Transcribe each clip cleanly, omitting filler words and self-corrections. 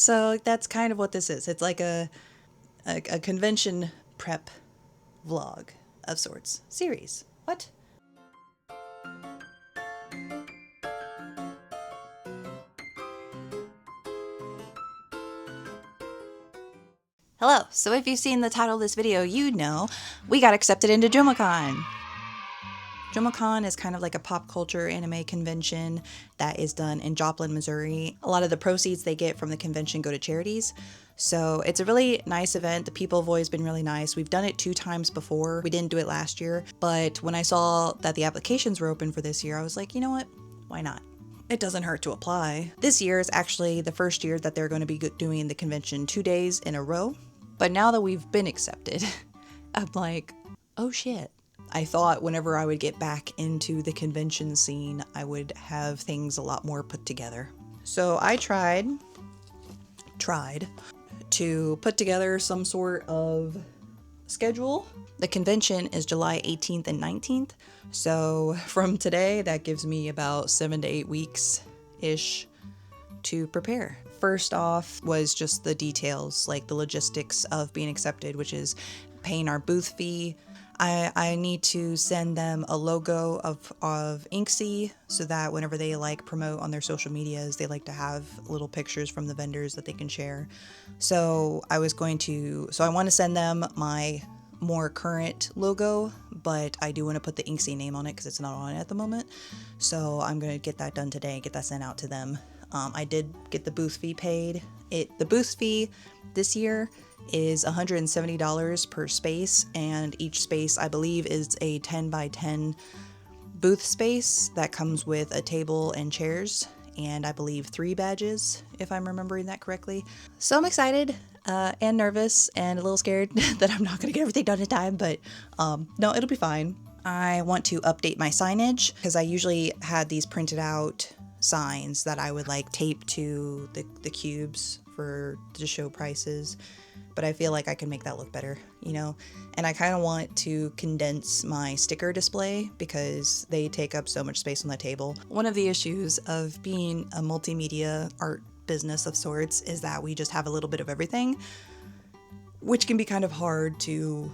So that's kind of what this is. It's like a convention prep vlog of sorts. Series. What? Hello. So if you've seen the title of this video, you know we got accepted into JoMoCon. JoMoCon is kind of like a pop culture anime convention that is done in Joplin, Missouri. A lot of the proceeds they get from the convention go to charities. So it's a really nice event. The people have always been really nice. We've done it 2 times before. We didn't do it last year, but when I saw that the applications were open for this year, I was like, you know what? Why not? It doesn't hurt to apply. This year is actually the first year that they're going to be doing the convention 2 days in a row. But now that we've been accepted, I'm like, oh shit. I thought whenever I would get back into the convention scene, I would have things a lot more put together. So I tried to put together some sort of schedule. The convention is July 18th and 19th. So from today, that gives me about 7 to 8 weeks-ish to prepare. First off was just the details, like the logistics of being accepted, which is paying our booth fee. I need to send them a logo of Inksy so that whenever they like promote on their social medias, they like to have little pictures from the vendors that they can share. So I want to send them my more current logo, but I do want to put the Inksy name on it because it's not on it at the moment. So I'm going to get that done today, get that sent out to them. I did get the booth fee paid. The booth fee this year is $170 per space, and each space I believe is a 10 by 10 booth space that comes with a table and chairs, and I believe 3 badges, if I'm remembering that correctly. So I'm excited and nervous and a little scared that I'm not going to get everything done in time, but no, it'll be fine. I want to update my signage because I usually had these printed out signs that I would like tape to the cubes to show prices. But I feel like I can make that look better, you know? And I kind of want to condense my sticker display because they take up so much space on the table. One of the issues of being a multimedia art business of sorts is that we just have a little bit of everything, which can be kind of hard to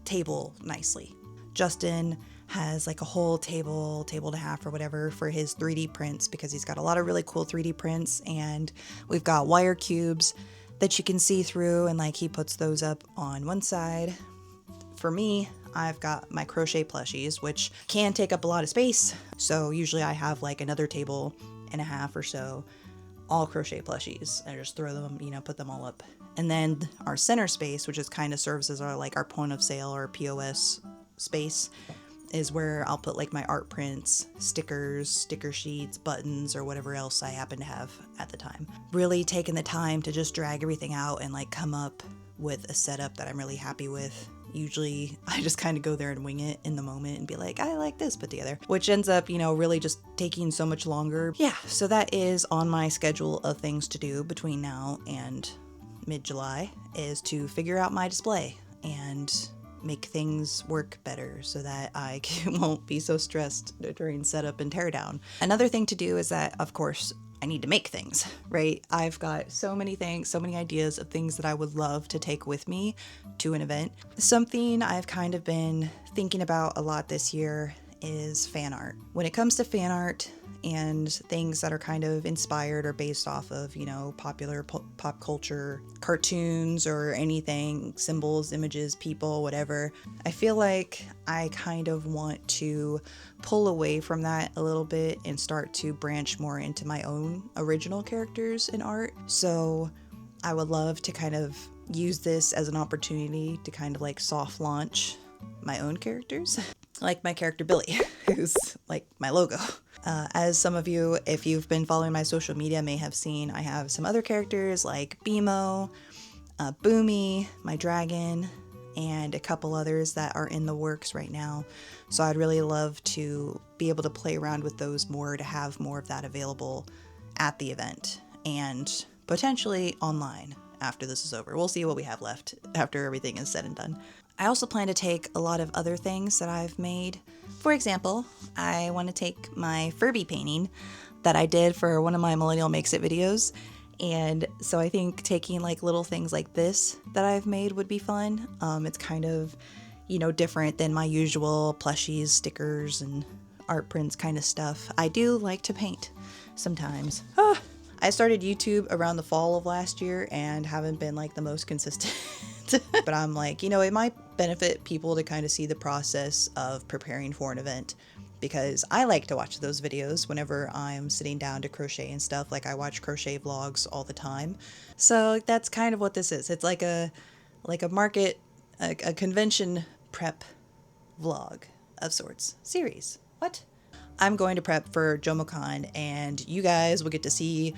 table nicely. Justin has like a whole table and a half or whatever for his 3D prints because he's got a lot of really cool 3D prints, and we've got wire cubes that you can see through, and like he puts those up on one side. For me, I've got my crochet plushies, which can take up a lot of space. So usually I have like another table and a half or so, all crochet plushies. I just throw them, put them all up. And then our center space, which is kind of serves as our point of sale or POS space, is where I'll put like my art prints, stickers, sticker sheets, buttons, or whatever else I happen to have at the time. Really taking the time to just drag everything out and like come up with a setup that I'm really happy with. Usually I just kind of go there and wing it in the moment and be like, I like this put together, which ends up, really just taking so much longer. Yeah, so that is on my schedule of things to do between now and mid-July, is to figure out my display and make things work better so that I won't be so stressed during setup and teardown. Another thing to do is that, of course, I need to make things, right? I've got so many things, so many ideas of things that I would love to take with me to an event. Something I've kind of been thinking about a lot this year is fan art. When it comes to fan art and things that are kind of inspired or based off of, popular pop culture, cartoons or anything, symbols, images, people, whatever, I feel like I kind of want to pull away from that a little bit and start to branch more into my own original characters in art. So I would love to kind of use this as an opportunity to kind of like soft launch my own characters. Like my character Billy, who's like my logo. As some of you, if you've been following my social media, may have seen, I have some other characters like Bimo, Boomy, my dragon, and a couple others that are in the works right now. So I'd really love to be able to play around with those more, to have more of that available at the event and potentially online after this is over. We'll see what we have left after everything is said and done. I also plan to take a lot of other things that I've made. For example, I want to take my Furby painting that I did for one of my Millennial Makes It videos And so I think taking like little things like this that I've made would be fun. It's kind of, different than my usual plushies, stickers, and art prints kind of stuff. I do like to paint sometimes. I started YouTube around the fall of last year and haven't been like the most consistent. But I'm like, it might benefit people to kind of see the process of preparing for an event, because I like to watch those videos whenever I'm sitting down to crochet and stuff. Like, I watch crochet vlogs all the time. So that's kind of what this is. It's like a market, a convention prep vlog of sorts. Series. What? I'm going to prep for JoMoCon, and you guys will get to see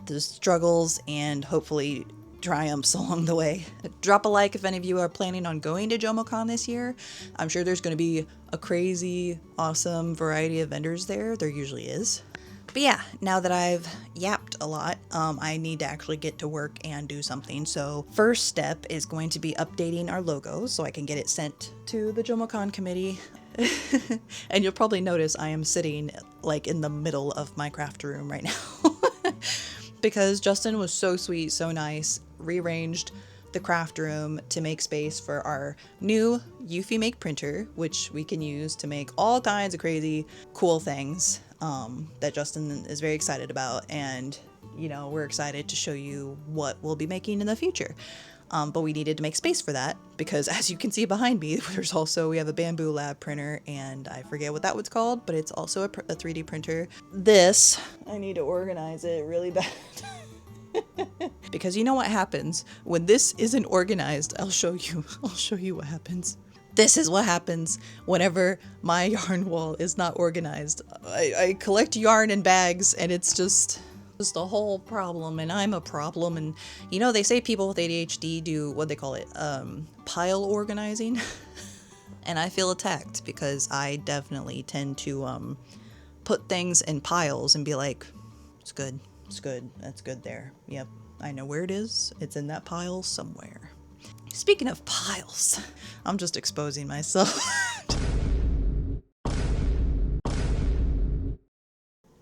the struggles and hopefully triumphs along the way. Drop a like if any of you are planning on going to JoMoCon this year. I'm sure there's going to be a crazy, awesome variety of vendors there. There usually is. But yeah, now that I've yapped a lot, I need to actually get to work and do something. So first step is going to be updating our logo so I can get it sent to the JoMoCon committee. And you'll probably notice I am sitting like in the middle of my craft room right now. Because Justin was so sweet, so nice, rearranged the craft room to make space for our new Eufy Make printer, which we can use to make all kinds of crazy, cool things that Justin is very excited about. And, we're excited to show you what we'll be making in the future. But we needed to make space for that because, as you can see behind me, we have a Bamboo Lab printer, and I forget what that one's called, but it's also a 3D printer. This, I need to organize it really bad. Because you know what happens when this isn't organized. I'll show you what happens. This is what happens whenever my yarn wall is not organized. I collect yarn in bags, and it's just a whole problem, and I'm a problem. And they say people with ADHD do what they call it, pile organizing. And I feel attacked because I definitely tend to put things in piles and be like, it's good, that's good there. Yep, I know where it is. It's in that pile somewhere. Speaking of piles, I'm just exposing myself.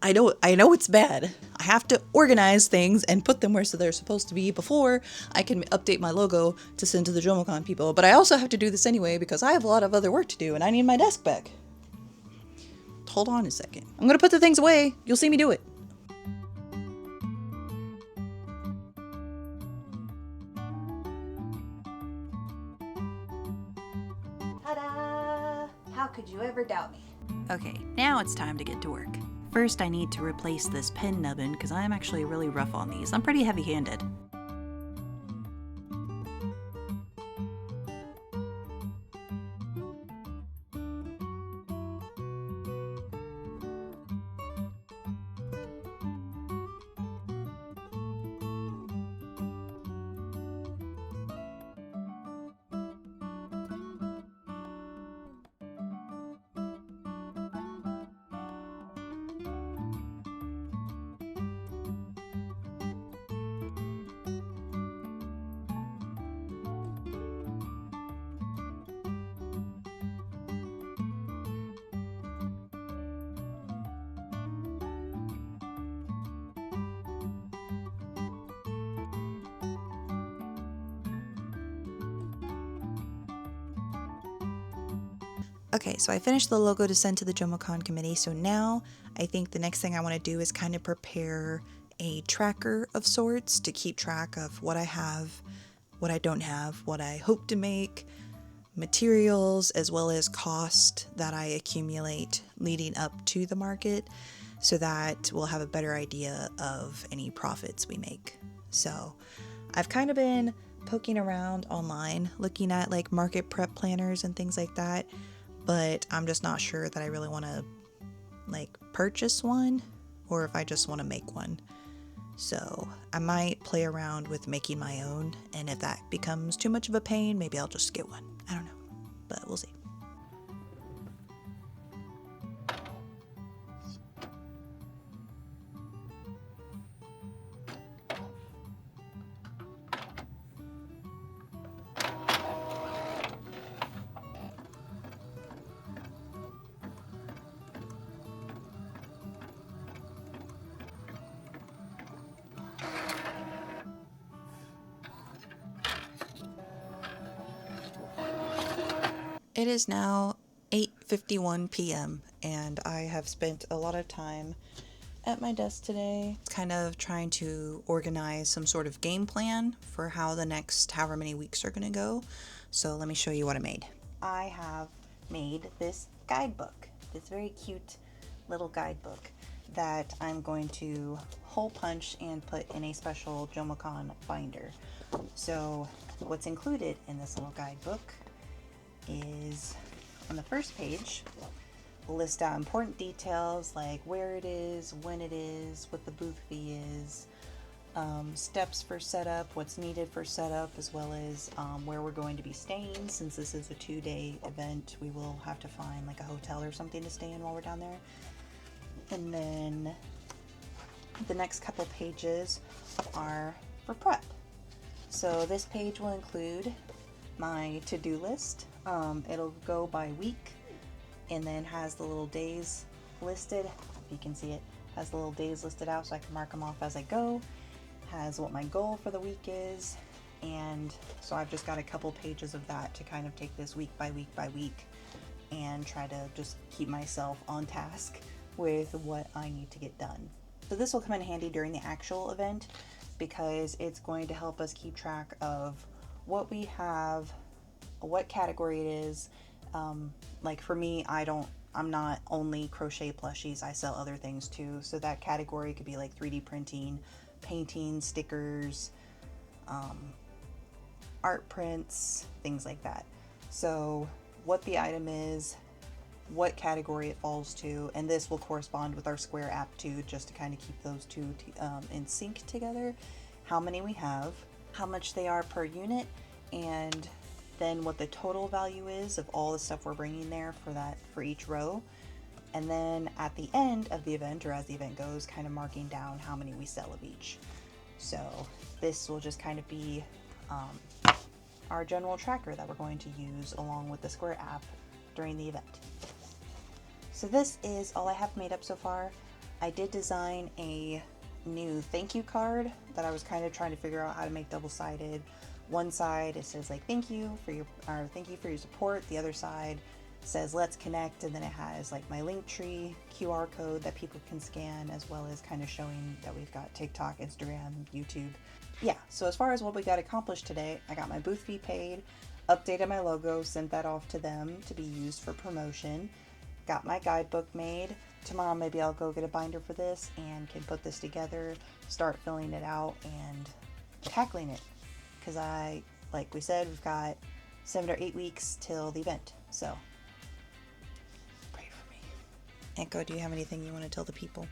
I know it's bad. I have to organize things and put them where they're supposed to be before I can update my logo to send to the JoMoCon people. But I also have to do this anyway because I have a lot of other work to do and I need my desk back. Hold on a second. I'm gonna put the things away. You'll see me do it. Ta-da! How could you ever doubt me? Okay, now it's time to get to work. First, I need to replace this pen nubbin because I'm actually really rough on these. I'm pretty heavy-handed. Okay, so I finished the logo to send to the JoMoCon committee, so now I think the next thing I want to do is kind of prepare a tracker of sorts to keep track of what I have, what I don't have, what I hope to make, materials, as well as cost that I accumulate leading up to the market, so that we'll have a better idea of any profits we make. So I've kind of been poking around online, looking at like market prep planners and things like that, but I'm just not sure that I really want to like purchase one or if I just want to make one. So I might play around with making my own, and if that becomes too much of a pain, maybe I'll just get one. I don't know, but we'll see. It is now 8:51 p.m. and I have spent a lot of time at my desk today, kind of trying to organize some sort of game plan for how the next however many weeks are going to go. So let me show you what I made. I have made this guidebook, this very cute little guidebook that I'm going to hole punch and put in a special JoMoCon binder. So what's included in this little guidebook is, on the first page, list out important details like where it is, when it is, what the booth fee is, steps for setup, what's needed for setup, as well as where we're going to be staying. Since this is a 2-day event, we will have to find like a hotel or something to stay in while we're down there. And then the next couple pages are for prep. So this page will include my to-do list. It'll go by week and then has the little days listed. If you can see it, has the little days listed out so I can mark them off as I go. Has what my goal for the week is, and so I've just got a couple pages of that to kind of take this week by week by week and try to just keep myself on task with what I need to get done. So this will come in handy during the actual event because it's going to help us keep track of what we have, what category it is. Like for me, I'm not only crochet plushies, I sell other things too. So that category could be like 3D printing, painting, stickers, art prints, things like that. So what the item is, what category it falls to, and this will correspond with our Square app too, just to kind of keep those two in sync together. How many we have, how much they are per unit, and then what the total value is of all the stuff we're bringing there for each row. And then at the end of the event, or as the event goes, kind of marking down how many we sell of each. So this will just kind of be our general tracker that we're going to use along with the Square app during the event. So this is all I have made up so far. I did design a new thank you card that I was kind of trying to figure out how to make double-sided. One side it says like thank you for your support. The other side says let's connect, and then it has like my link tree QR code that people can scan, as well as kind of showing that we've got TikTok, Instagram, YouTube. Yeah, so as far as what we got accomplished today, I got my booth fee paid, updated my logo, sent that off to them to be used for promotion, got my guidebook made. Tomorrow maybe I'll go get a binder for this and can put this together, start filling it out and tackling it, because like we said, we've got 7 or 8 weeks till the event, so pray for me. Echo, do you have anything you want to tell the people?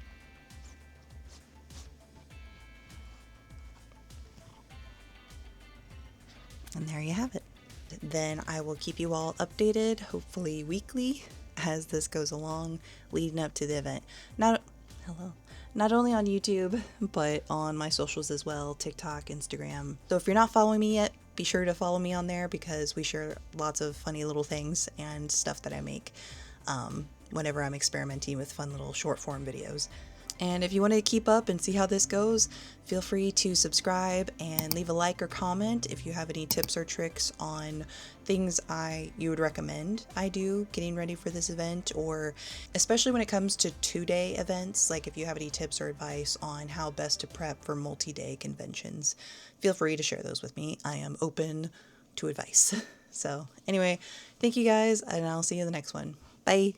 And there you have it. Then I will keep you all updated, hopefully weekly, as this goes along, leading up to the event. Not only on YouTube, but on my socials as well, TikTok, Instagram. So if you're not following me yet, be sure to follow me on there, because we share lots of funny little things and stuff that I make whenever I'm experimenting with fun little short form videos. And if you want to keep up and see how this goes, feel free to subscribe and leave a like or comment if you have any tips or tricks on things you would recommend I do getting ready for this event, or especially when it comes to 2-day events, like if you have any tips or advice on how best to prep for multi-day conventions, feel free to share those with me. I am open to advice. So anyway, thank you guys, and I'll see you in the next one. Bye.